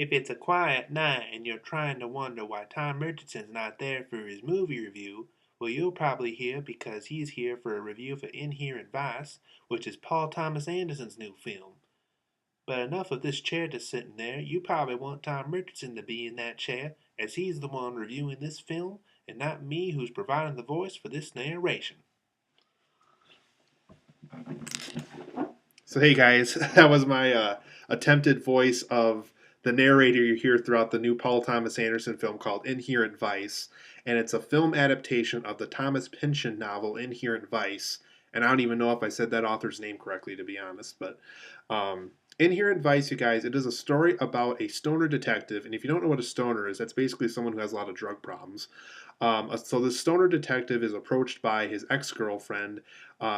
If it's a quiet night and you're trying to wonder why Tom Richardson's not there for his movie review, well, you're probably here because he's here for a review for Inherent Vice, which is Paul Thomas Anderson's new film. But enough of this chair just sitting there. You probably want Tom Richardson to be in that chair, as he's the one reviewing this film, and not me who's providing the voice for this narration. So hey guys, that was my attempted voice of the narrator you hear throughout the new Paul Thomas Anderson film called Inherent Vice, and it's a film adaptation of the Thomas Pynchon novel Inherent Vice. And I don't even know if I said that author's name correctly, to be honest, but Inherent Vice, you guys, it is a story about a stoner detective, and if you don't know what a stoner is, that's basically someone who has a lot of drug problems. So this stoner detective is approached by his ex-girlfriend.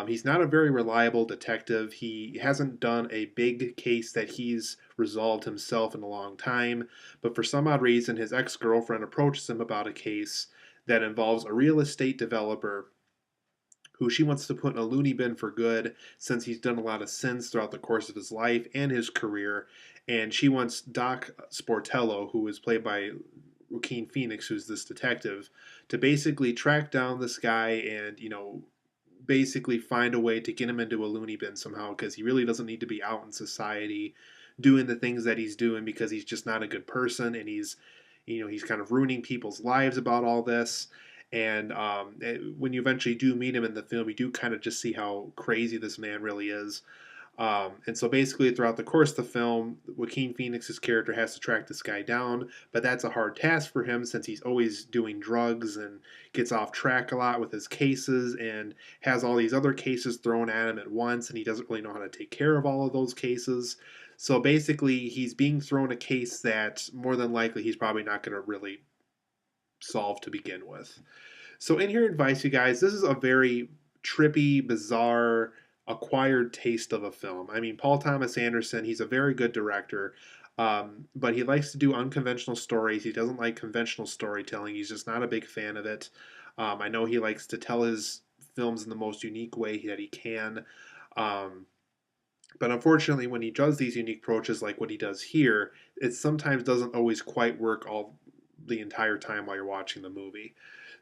He's not a very reliable detective. He hasn't done a big case that he's resolved himself in a long time, but for some odd reason, his ex-girlfriend approaches him about a case that involves a real estate developer who she wants to put in a loony bin for good since he's done a lot of sins throughout the course of his life and his career. And she wants Doc Sportello, who is played by Joaquin Phoenix, who's this detective, to basically track down this guy and, basically find a way to get him into a loony bin somehow because he really doesn't need to be out in society doing the things that he's doing because he's just not a good person and he's kind of ruining people's lives about all this. And when you eventually do meet him in the film, you do kind of just see how crazy this man really is. And so basically, throughout the course of the film, Joaquin Phoenix's character has to track this guy down, but that's a hard task for him since he's always doing drugs and gets off track a lot with his cases and has all these other cases thrown at him at once, and he doesn't really know how to take care of all of those cases. So basically, he's being thrown a case that more than likely he's probably not going to really solve to begin with. So, Inherent Vice, you guys, this is a very trippy, bizarre, acquired taste of a film. I mean, Paul Thomas Anderson, he's a very good director, but he likes to do unconventional stories. He doesn't like conventional storytelling. He's just not a big fan of it. I know he likes to tell his films in the most unique way that he can. Um, but unfortunately, when he does these unique approaches like what he does here, it sometimes doesn't always quite work all the entire time while you're watching the movie.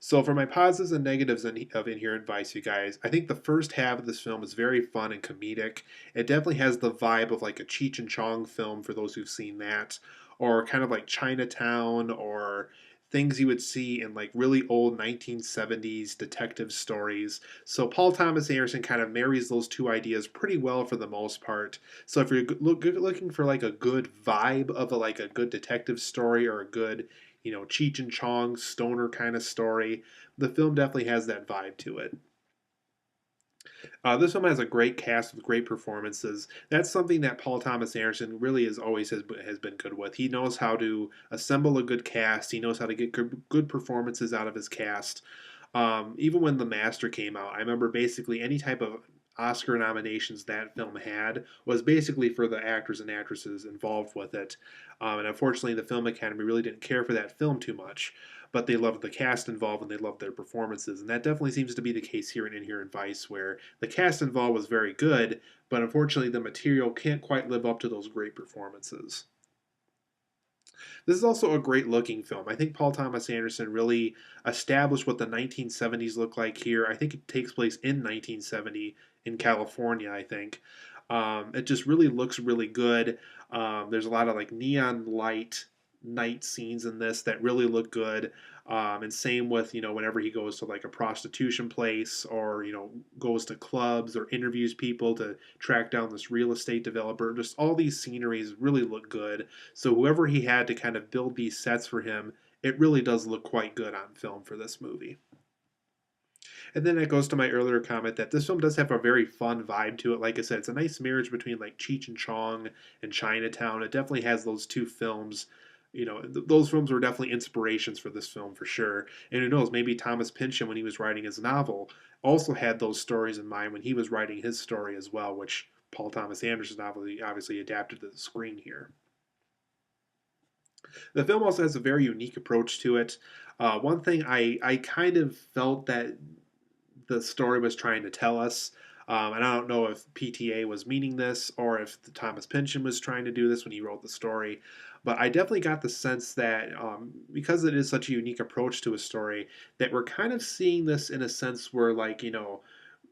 So for my positives and negatives of Inherent Vice, you guys, I think the first half of this film is very fun and comedic. It definitely has the vibe of like a Cheech and Chong film for those who've seen that, or kind of like Chinatown, or things you would see in like really old 1970s detective stories. So Paul Thomas Anderson kind of marries those two ideas pretty well for the most part. So if you're looking for like a good vibe of like a good detective story or a good Cheech and Chong stoner kind of story, the film definitely has that vibe to it. This film has a great cast with great performances. That's something that Paul Thomas Anderson really has been good with. He knows how to assemble a good cast. He knows how to get good performances out of his cast. Even when The Master came out, I remember basically any type of Oscar nominations that film had was basically for the actors and actresses involved with it. And unfortunately, the Film Academy really didn't care for that film too much, but they loved the cast involved and they loved their performances. And that definitely seems to be the case here in Inherent Vice, where the cast involved was very good, but unfortunately, the material can't quite live up to those great performances. This is also a great looking film. I think Paul Thomas Anderson really established what the 1970s look like here. I think it takes place in 1970 in California, I think. It just really looks really good. There's a lot of like neon light night scenes in this that really look good. And same with, whenever he goes to like a prostitution place or, goes to clubs or interviews people to track down this real estate developer. Just all these sceneries really look good. So whoever he had to kind of build these sets for him, it really does look quite good on film for this movie. And then it goes to my earlier comment that this film does have a very fun vibe to it. Like I said, it's a nice marriage between like Cheech and Chong and Chinatown. It definitely has those two films. Those films were definitely inspirations for this film for sure. And who knows, maybe Thomas Pynchon, when he was writing his novel, also had those stories in mind when he was writing his story as well, which Paul Thomas Anderson obviously adapted to the screen here. The film also has a very unique approach to it. One thing I kind of felt that the story was trying to tell us. And I don't know if PTA was meaning this or if Thomas Pynchon was trying to do this when he wrote the story. But I definitely got the sense that because it is such a unique approach to a story, that we're kind of seeing this in a sense where, like,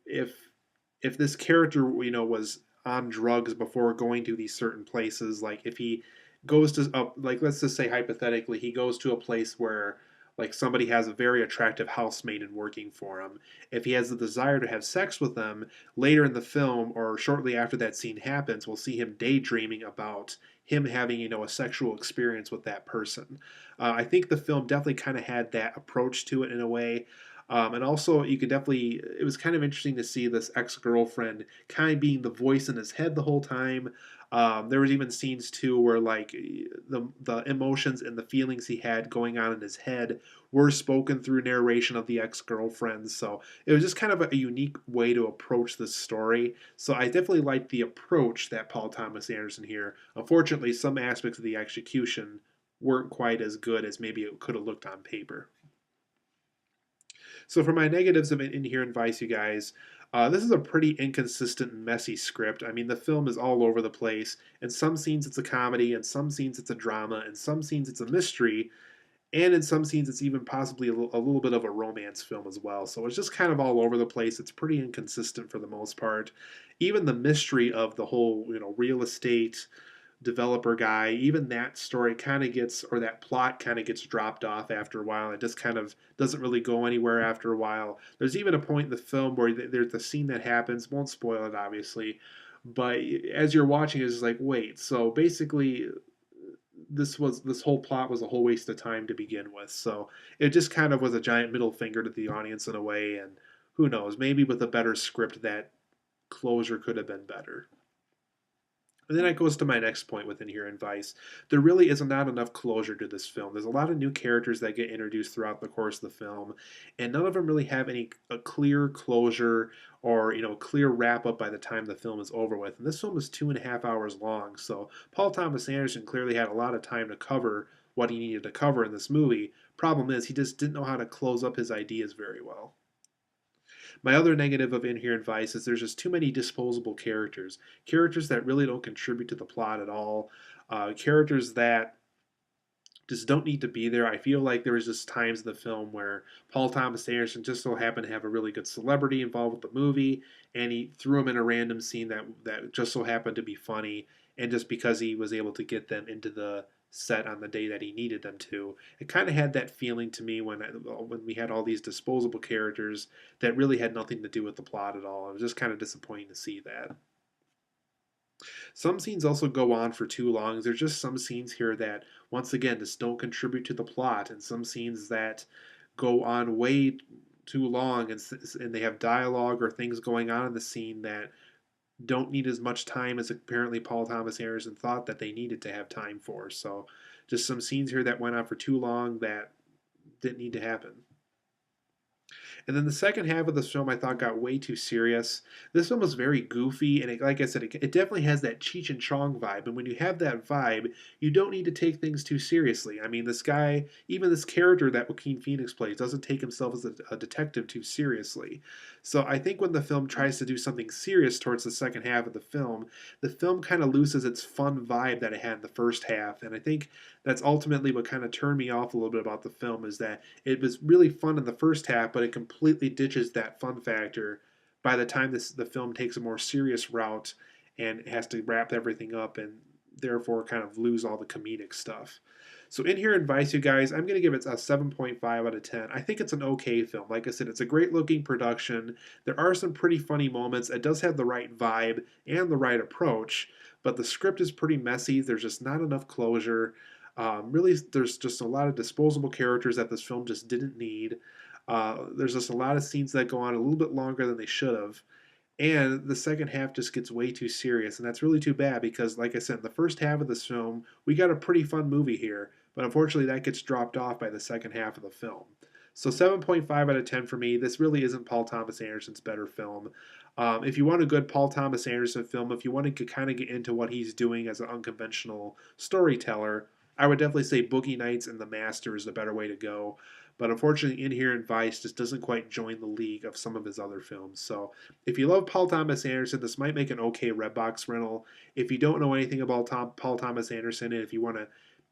if this character, was on drugs before going to these certain places, like if he goes to like, let's just say hypothetically he goes to a place where like somebody has a very attractive housemaid working for him. If he has the desire to have sex with them later in the film or shortly after that scene happens, we'll see him daydreaming about him having a sexual experience with that person. I think the film definitely kind of had that approach to it in a way. And also, you could definitely, it was kind of interesting to see this ex girlfriend kind of being the voice in his head the whole time. There was even scenes too where like the emotions and the feelings he had going on in his head were spoken through narration of the ex girlfriend. So it was just kind of a unique way to approach this story. So I definitely liked the approach that Paul Thomas Anderson here. Unfortunately, some aspects of the execution weren't quite as good as maybe it could have looked on paper. So for my negatives of Inherent Vice, you guys, this is a pretty inconsistent, messy script. I mean, the film is all over the place. In some scenes, it's a comedy. In some scenes, it's a drama. In some scenes, it's a mystery. And in some scenes, it's even possibly a little bit of a romance film as well. So it's just kind of all over the place. It's pretty inconsistent for the most part. Even the mystery of the whole, real estate developer guy, even that story kind of gets, or that plot kind of gets dropped off after a while. It just kind of doesn't really go anywhere after a while. There's even a point in the film where there's the scene that happens, won't spoil it obviously, but as you're watching, it's like, wait, so basically this whole plot was a whole waste of time to begin with. So it just kind of was a giant middle finger to the audience in a way, and who knows, maybe with a better script that closure could have been better. And then that goes to my next point with Inherent Vice. There really is not enough closure to this film. There's a lot of new characters that get introduced throughout the course of the film, and none of them really have any a clear closure or clear wrap up by the time the film is over with. And this film is 2.5 hours long, so Paul Thomas Anderson clearly had a lot of time to cover what he needed to cover in this movie. Problem is, he just didn't know how to close up his ideas very well. My other negative of Inherent Vice is there's just too many disposable characters. Characters that really don't contribute to the plot at all. Characters that just don't need to be there. I feel like there was just times in the film where Paul Thomas Anderson just so happened to have a really good celebrity involved with the movie, and he threw him in a random scene that just so happened to be funny, and just because he was able to get them into the set on the day that he needed them to, it kind of had that feeling to me when we had all these disposable characters that really had nothing to do with the plot at all. It was just kind of disappointing to see that. Some scenes also go on for too long. There's just some scenes here that, once again, just don't contribute to the plot, and some scenes that go on way too long, and they have dialogue or things going on in the scene that don't need as much time as apparently Paul Thomas Anderson thought that they needed to have time for. So, just some scenes here that went on for too long that didn't need to happen. And then the second half of this film I thought got way too serious. This film was very goofy, and like I said, it definitely has that Cheech and Chong vibe. And when you have that vibe, you don't need to take things too seriously. I mean, this guy, even this character that Joaquin Phoenix plays, doesn't take himself as a detective too seriously. So I think when the film tries to do something serious towards the second half of the film kind of loses its fun vibe that it had in the first half. And I think that's ultimately what kind of turned me off a little bit about the film, is that it was really fun in the first half, but it completely ditches that fun factor by the time the film takes a more serious route and has to wrap everything up and therefore kind of lose all the comedic stuff. So Inherent Vice, you guys, I'm going to give it a 7.5 out of 10. I think it's an okay film. Like I said, it's a great looking production. There are some pretty funny moments. It does have the right vibe and the right approach, but the script is pretty messy. There's just not enough closure. Really, there's just a lot of disposable characters that this film just didn't need. There's just a lot of scenes that go on a little bit longer than they should have. And the second half just gets way too serious. And that's really too bad because, like I said, in the first half of this film, we got a pretty fun movie here. But unfortunately, that gets dropped off by the second half of the film. So 7.5 out of 10 for me. This really isn't Paul Thomas Anderson's better film. If you want a good Paul Thomas Anderson film, if you want to kind of get into what he's doing as an unconventional storyteller, I would definitely say Boogie Nights and The Master is the better way to go. But unfortunately, Inherent Vice just doesn't quite join the league of some of his other films. So if you love Paul Thomas Anderson, this might make an okay Redbox rental. If you don't know anything about Paul Thomas Anderson, and if you want to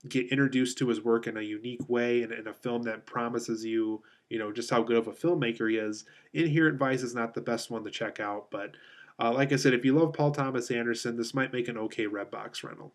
get introduced to his work in a unique way and in a film that promises you, just how good of a filmmaker he is, Inherent Vice is not the best one to check out. But like I said, if you love Paul Thomas Anderson, this might make an okay Redbox rental.